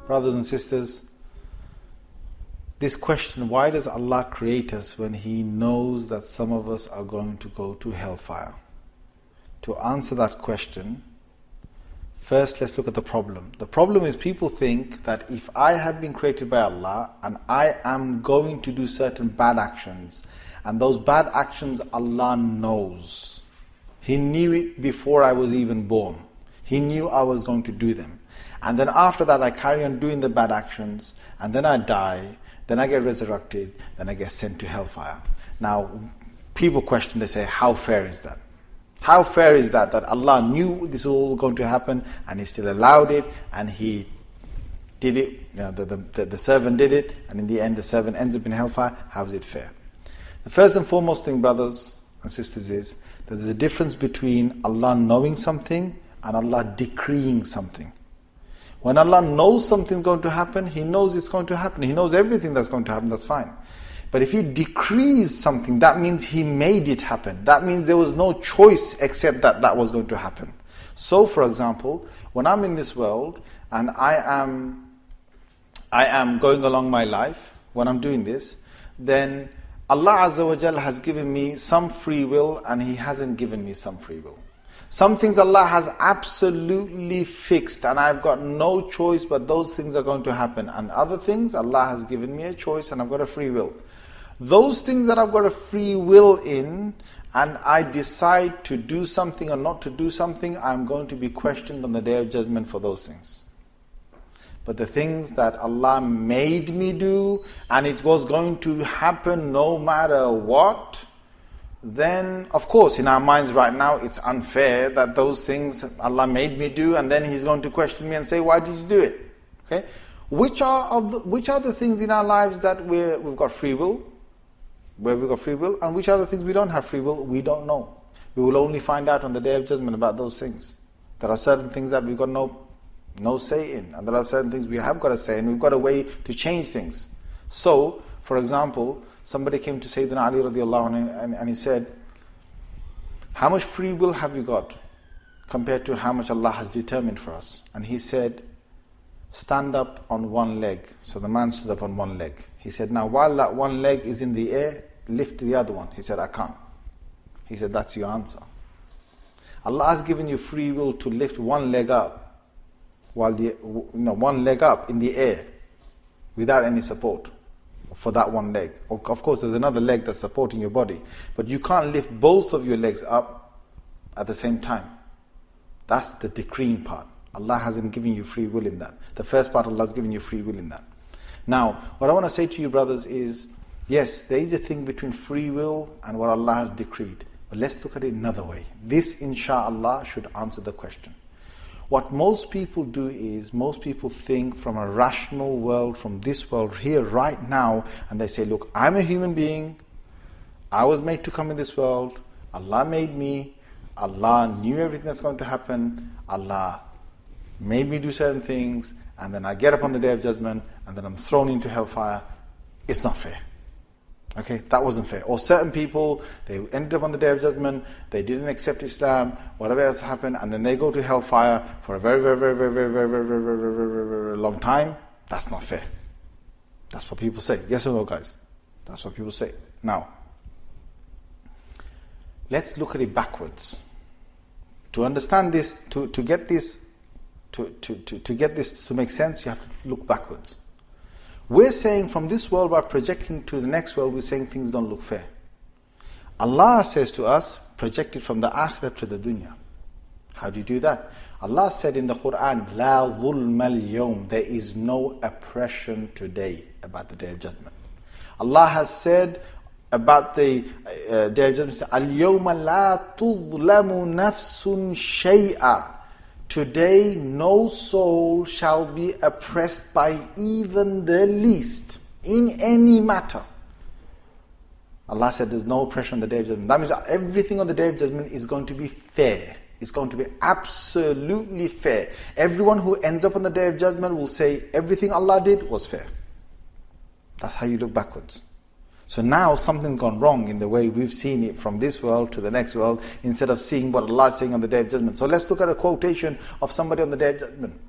Brothers and sisters, this question, why does Allah create us when He knows that some of us are going to go to hellfire? To answer that question, first let's look at the problem. The problem is people think that if I have been created by Allah and I am going to do certain bad actions, and those bad actions Allah knows. He knew it before I was even born. He knew I was going to do them. And then after that I carry on doing the bad actions, and then I die, then I get resurrected, then I get sent to hellfire. Now, people question, they say, how fair is that? How fair is that Allah knew this was all going to happen and He still allowed it, and He did it, you know, the servant did it, and in the end the servant ends up in hellfire? How is it fair? The first and foremost thing, brothers and sisters, is that there's a difference between Allah knowing something and Allah decreeing something. When Allah knows something's going to happen, He knows it's going to happen. He knows everything that's going to happen, that's fine. But if He decrees something, that means He made it happen. That means there was no choice except that was going to happen. So, for example, when I'm in this world and I am going along my life, when I'm doing this, then Allah Azza wa Jal has given me some free will and He hasn't given me some free will. Some things Allah has absolutely fixed and I've got no choice, but those things are going to happen. And other things, Allah has given me a choice and I've got a free will. Those things that I've got a free will in, and I decide to do something or not to do something, I'm going to be questioned on the Day of Judgment for those things. But the things that Allah made me do, and it was going to happen no matter what, then, of course, in our minds right now, it's unfair that those things Allah made me do, and then He's going to question me and say, why did you do it? Okay? Which are the things in our lives that we've got free will, where we've got free will, and which are the things we don't have free will? We don't know. We will only find out on the Day of Judgment about those things. There are certain things that we've got no say in, and there are certain things we have got a say in. We've got a way to change things. So, for example, somebody came to Sayyidina Ali radiallahu anhu and he said, how much free will have you got compared to how much Allah has determined for us? And he said, stand up on one leg. So the man stood up on one leg. He said, now while that one leg is in the air, lift the other one. He said, I can't. He said, that's your answer. Allah has given you free will to lift one leg up, one leg up in the air without any support for that one leg. Of course, there's another leg that's supporting your body, but you can't lift both of your legs up at the same time. That's the decreeing part. Allah hasn't given you free will in that. The first part, Allah has given you free will in that. Now, what I want to say to you, brothers, is yes, there is a thing between free will and what Allah has decreed. But let's look at it another way. This, insha'Allah, should answer the question. What most people do is, most people think from a rational world, from this world here, right now, and they say, look, I'm a human being, I was made to come in this world, Allah made me, Allah knew everything that's going to happen, Allah made me do certain things, and then I get up on the Day of Judgment, and then I'm thrown into hellfire. It's not fair. Okay, that wasn't fair. Or certain people, they ended up on the Day of Judgment, they didn't accept Islam, whatever else happened, and then they go to hellfire for a very, very, very, very, very, very, very, very, very, very, very, very long time. That's not fair. That's what people say. Yes or no, guys? That's what people say. Now, let's look at it backwards. To understand this, to get this, to get this to make sense, you have to look backwards. We're saying from this world, by projecting to the next world, we're saying things don't look fair. Allah says to us, project it from the akhirah to the dunya. How do you do that? Allah said in the Quran, La dhulma al-yawm, there is no oppression today about the Day of Judgment. Allah has said about the Day of Judgment, Al-yawma la tudlamu nafsun shay'a. Today no soul shall be oppressed by even the least in any matter. Allah said there's no oppression on the Day of Judgment. That means everything on the Day of Judgment is going to be fair. It's going to be absolutely fair. Everyone who ends up on the Day of Judgment will say everything Allah did was fair. That's how you look backwards. So now something's gone wrong in the way we've seen it from this world to the next world, instead of seeing what Allah is saying on the Day of Judgment. So let's look at a quotation of somebody on the Day of Judgment.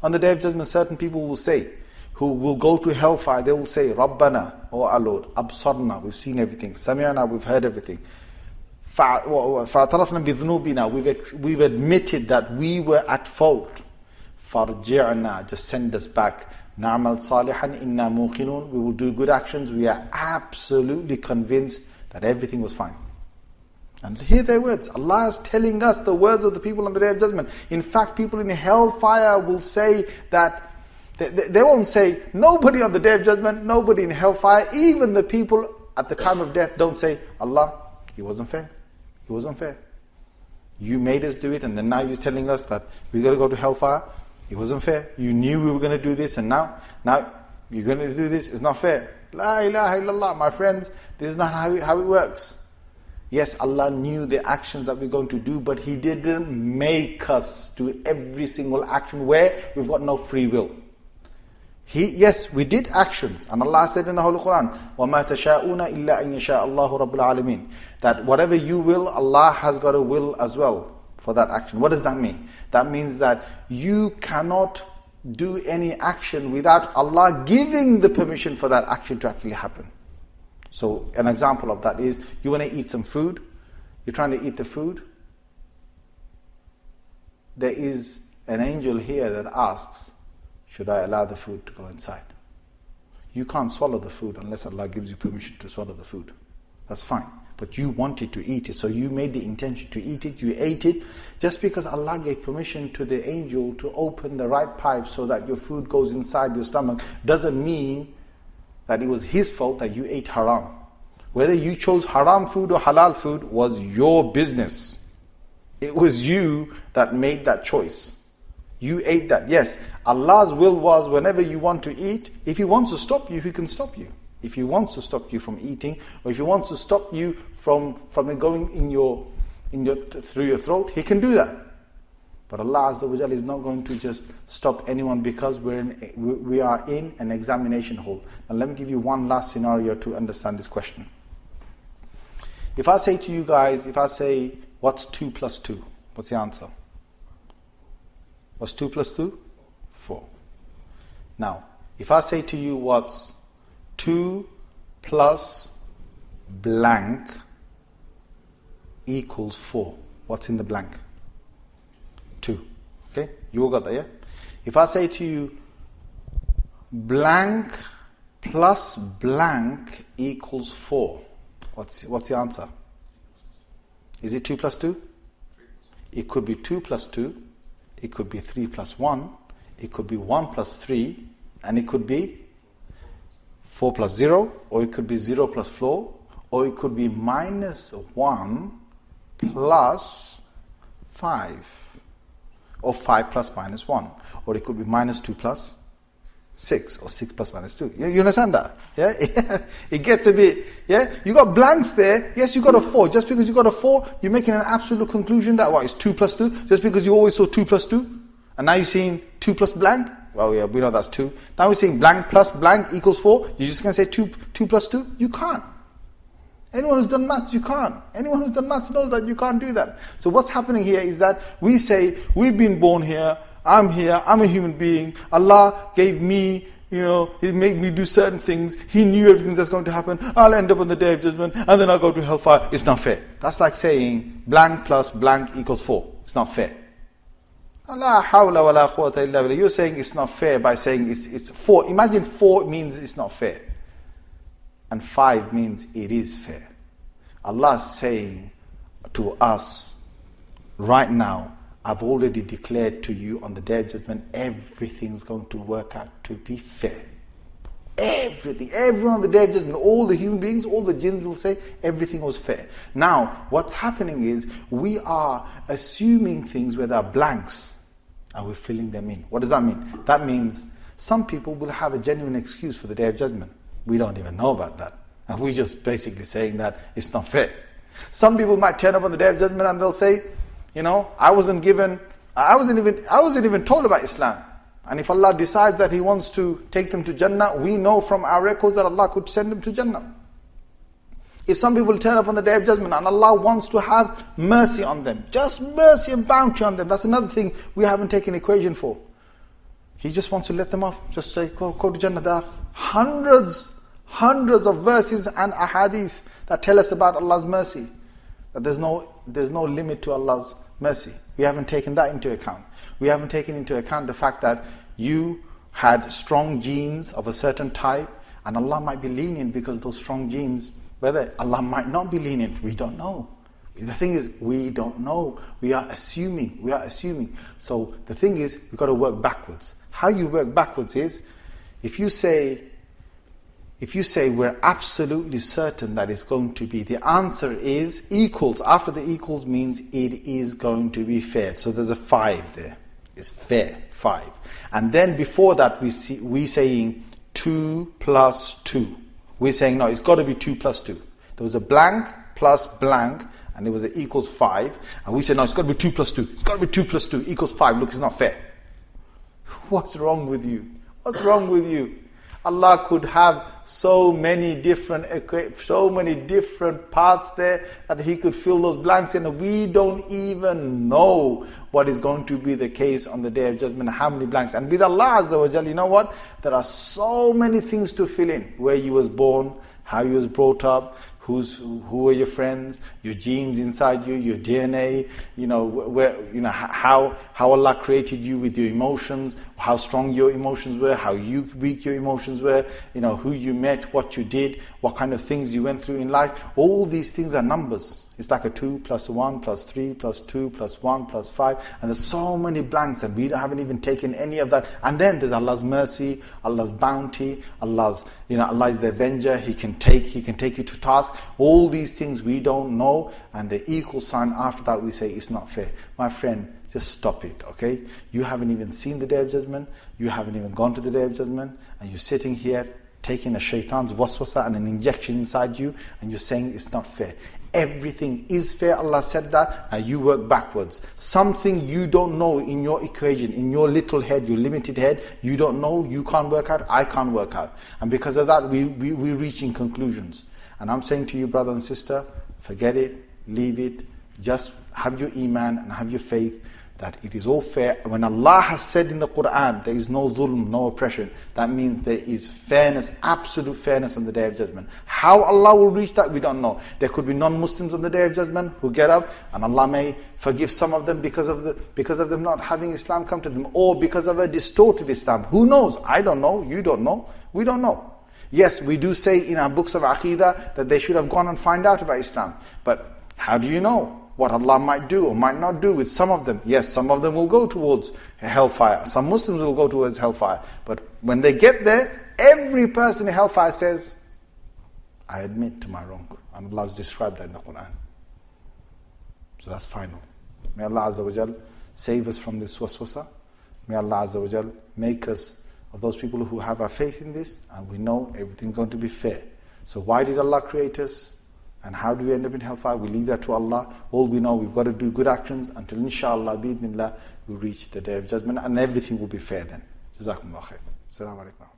On the Day of Judgment, certain people will say, who will go to hellfire, they will say, Rabbana, O our Lord, Absarna, we've seen everything. Sami'na, we've heard everything. Fa'atarafna bidhnubina, we've admitted that we were at fault. Farji'na, just send us back. Na'mal salihan inna muqinun, we will do good actions. We are absolutely convinced that everything was fine. And hear their words. Allah is telling us the words of the people on the Day of Judgment. In fact, people in hellfire will say that, they won't say, nobody on the Day of Judgment, nobody in hellfire, even the people at the time of death don't say, Allah, it wasn't fair. It wasn't fair. You made us do it, and then now you're telling us that we're going to go to hellfire. It wasn't fair. You knew we were going to do this, and now you're going to do this. It's not fair. La ilaha illallah, my friends, this is not how it works. Yes, Allah knew the actions that we're going to do, but He didn't make us do every single action where we've got no free will. Yes, we did actions, and Allah said in the Holy Quran, وَمَا تَشَاءُونَ إِلَّا أَن يَشَاءَ اللَّهُ رَبُّ الْعَالَمِينَ, that whatever you will, Allah has got a will as well for that action. What does that mean? That means that you cannot do any action without Allah giving the permission for that action to actually happen. So an example of that is, you want to eat some food, you're trying to eat the food. There is an angel here that asks, should I allow the food to go inside? You can't swallow the food unless Allah gives you permission to swallow the food. That's fine. But you wanted to eat it, so you made the intention to eat it, you ate it. Just because Allah gave permission to the angel to open the right pipe so that your food goes inside your stomach, doesn't mean that it was His fault that you ate haram. Whether you chose haram food or halal food was your business. It was you that made that choice. You ate that. Yes, Allah's will was whenever you want to eat, if He wants to stop you, He can stop you. If He wants to stop you from eating, or if He wants to stop you from it going through your throat, He can do that. But Allah Azza wa Jalla is not going to just stop anyone because we are in an examination hall. Now let me give you one last scenario to understand this question. If I say to you guys, what's 2 plus 2? What's the answer? What's 2 plus 2? 4. Now, if I say to you, what's 2 plus blank equals 4? What's in the blank? 2. Okay? You all got that, yeah? If I say to you, blank plus blank equals 4, what's the answer? Is it 2 plus 2? It could be 2 plus 2. It could be 3 plus 1. It could be 1 plus 3. And it could be 4 plus 0. Or it could be 0 plus 4. Or it could be minus 1 plus 5. Or 5 plus minus 1. Or it could be minus 2 plus 6. Or 6 plus minus 2. You understand that? Yeah? It gets a bit, yeah? You got blanks there. Yes, you got a 4. Just because you got a 4, you're making an absolute conclusion that what is 2 plus 2? Just because you always saw 2 plus 2? And now you're seeing 2 plus blank? Well, yeah, we know that's 2. Now we're saying blank plus blank equals 4. You're just going to say 2 plus 2? You can't. Anyone who's done maths, you can't. Anyone who's done maths knows that you can't do that. So what's happening here is that we say, we've been born here, I'm a human being, Allah gave me, He made me do certain things, He knew everything that's going to happen, I'll end up on the Day of Judgment, and then I'll go to hellfire. It's not fair. That's like saying, blank plus blank equals 4. It's not fair. La hawla wa la quwwata illa billah. You're saying it's not fair by saying it's 4. Imagine 4 means it's not fair. And 5 means it is fair. Allah is saying to us right now, I've already declared to you on the Day of Judgment, everything's going to work out to be fair. Everything. Everyone on the Day of Judgment, all the human beings, all the jinns will say everything was fair. Now, what's happening is we are assuming things where there are blanks and we're filling them in. What does that mean? That means some people will have a genuine excuse for the Day of Judgment. We don't even know about that. And we're just basically saying that it's not fair. Some people might turn up on the Day of Judgment and they'll say, I wasn't even told about Islam. And if Allah decides that He wants to take them to Jannah, we know from our records that Allah could send them to Jannah. If some people turn up on the Day of Judgment and Allah wants to have mercy on them, just mercy and bounty on them, that's another thing we haven't taken equation for. He just wants to let them off. Just say, go to Jannah. There are hundreds of verses and ahadith that tell us about Allah's mercy. That there's no limit to Allah's mercy. We haven't taken that into account. We haven't taken into account the fact that you had strong genes of a certain type, and Allah might be lenient because those strong genes, whether Allah might not be lenient, we don't know. The thing is, we don't know. We are assuming. So the thing is, we've got to work backwards. How you work backwards is, if you say we're absolutely certain that it's going to be, the answer is equals. After the equals means it is going to be fair. So there's a 5 there. It's fair, 5. And then before that we saying 2 plus 2. We're saying no, it's got to be 2 plus 2. There was a blank plus blank, and it was an equals 5. And we said no, it's got to be 2 plus 2. It's got to be 2 plus 2 equals 5. Look, it's not fair. What's wrong with you? What's wrong with you? Allah could have so many different parts there that He could fill those blanks in, and we don't even know what is going to be the case on the Day of Judgment, how many blanks. And with Allah Azza wa Jal, you know what? There are so many things to fill in. Where you was born, how you was brought up, who are your friends, your genes inside you, your DNA, how Allah created you with your emotions, how strong your emotions were, how weak your emotions were, who you met, what you did, what kind of things you went through in life. All these things are numbers. It's like a 2 plus 1 plus 3 plus 2 plus 1 plus 5, and there's so many blanks, and we haven't even taken any of that. And then there's Allah's mercy, Allah's bounty, Allah is the avenger. He can take you to task. All these things we don't know, and the equal sign after that we say it's not fair. My friend, just stop it, okay? You haven't even seen the Day of Judgment. You haven't even gone to the Day of Judgment, and you're sitting here taking a shaitan's waswasa and an injection inside you, and you're saying it's not fair. Everything is fair. Allah said that. Now you work backwards. Something you don't know in your equation, in your little head, your limited head, you don't know, you can't work out, I can't work out. And because of that, we're reaching conclusions. And I'm saying to you, brother and sister, forget it, leave it, just have your iman and have your faith that it is all fair. When Allah has said in the Quran, there is no dhulm, no oppression, that means there is fairness, absolute fairness on the Day of Judgment. How Allah will reach that, we don't know. There could be non-Muslims on the Day of Judgment who get up, and Allah may forgive some of them because of them not having Islam come to them, or because of a distorted Islam. Who knows? I don't know, you don't know, we don't know. Yes, we do say in our books of Aqidah that they should have gone and find out about Islam. But how do you know what Allah might do or might not do with some of them? Yes, some of them will go towards hellfire. Some Muslims will go towards hellfire. But when they get there, every person in hellfire says, I admit to my wrong. And Allah has described that in the Quran. So that's final. May Allah Azza wa Jal save us from this waswasa. May Allah Azza wa Jal make us of those people who have our faith in this, and we know everything's going to be fair. So why did Allah create us? And how do we end up in hellfire? We leave that to Allah. All we know, we've got to do good actions until inshallah, bi'idhnillah, we reach the Day of Judgment, and everything will be fair then. Jazakumullah khair. Assalamu alaikum.